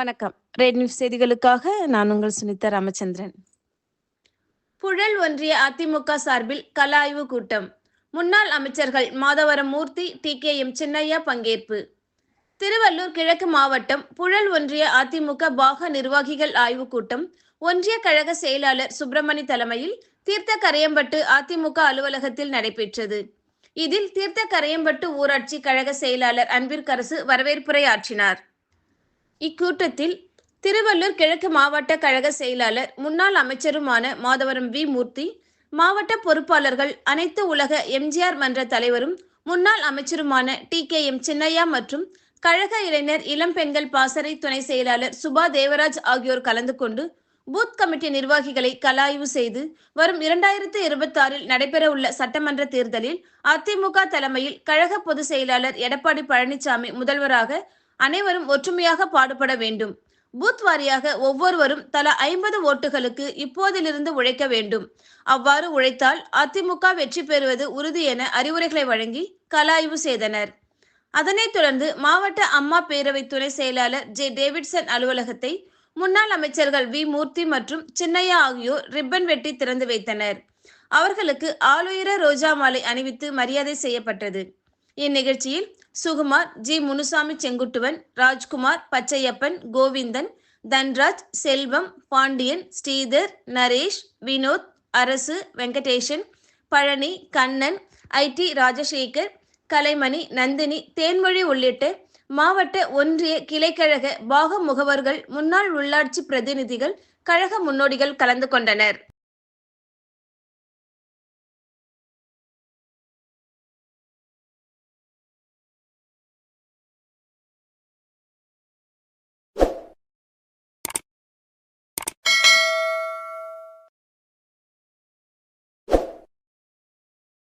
வணக்கம். Red news செய்திகளுக்காக நான் உங்கள் சுனிதா ராமச்சந்திரன். புழல் ஒன்றிய அதிமுக சார்பில் கள ஆய்வு கூட்டம். முன்னாள் அமைச்சர்கள் மாதவரம் மூர்த்தி, TKM சின்னையா பங்கேற்பு. திருவள்ளூர் கிழக்கு மாவட்டம் புழல் ஒன்றிய அதிமுக பாக நிர்வாகிகள் ஆய்வு கூட்டம் ஒன்றிய கழக செயலாளர் சுப்பிரமணி தலைமையில் தீர்த்த கரையம்பட்டு அதிமுக அலுவலகத்தில் நடைபெற்றது. இதில் தீர்த்த கரையம்பட்டு ஊராட்சி கழக செயலாளர் அன்பிற்கரசு வரவேற்புரை ஆற்றினார். இக்கூட்டத்தில் திருவள்ளூர் கிழக்கு மாவட்ட கழக செயலாளர் முன்னாள் அமைச்சருமான மாதவரம் மூர்த்தி, மாவட்ட பொறுப்பாளர்கள், அனைத்து உலக எம்ஜிஆர் மன்ற தலைவரும் முன்னாள் அமைச்சருமான TKM சின்னையா மற்றும் கழக இளைஞர் இளம் பெண்கள் பாசறை துணை செயலாளர் சுபா தேவராஜ் ஆகியோர் கலந்து கொண்டு பூத் கமிட்டி நிர்வாகிகளை கலாய்வு செய்து வரும் 2026 நடைபெற உள்ள சட்டமன்ற தேர்தலில் அதிமுக தலைமையில் கழக பொதுச் செயலாளர் எடப்பாடி பழனிசாமி முதல்வராக அனைவரும் ஒற்றுமையாக பாடுபட வேண்டும். பூத் வாரியாக ஒவ்வொருவரும் தலா 50 ஓட்டுகளுக்கு இப்போதிலிருந்து உழைக்க வேண்டும். அவ்வாறு உழைத்தால் அதிமுக வெற்றி பெறுவது உறுதி என அறிவுரைகளை வழங்கி கலாய்வு செய்தனர். அதனைத் தொடர்ந்து மாவட்ட அம்மா பேரவை துணை செயலாளர் டேவிட்சன் அலுவலகத்தை முன்னாள் அமைச்சர்கள் மூர்த்தி மற்றும் சின்னையா ஆகியோர் ரிப்பன் வெட்டி திறந்து வைத்தனர். அவர்களுக்கு ஆளுயர ரோஜா மாலை அணிவித்து மரியாதை செய்யப்பட்டது. இந்நிகழ்ச்சியில் சுகுமார், முனுசாமி செங்குட்டுவன், ராஜ்குமார், பச்சையப்பன், கோவிந்தன், தன்ராஜ், செல்வம், பாண்டியன், ஸ்ரீதர், நரேஷ், வினோத், அரசு, வெங்கடேசன், பழனி, கண்ணன், IT ராஜசேகர், கலைமணி, நந்தினி, தேன்மொழி உள்ளிட்ட மாவட்ட ஒன்றிய கிளைக்கழக பாக முகவர்கள், முன்னாள் உள்ளாட்சி பிரதிநிதிகள், கழக முன்னோடிகள் கலந்து கொண்டனர்.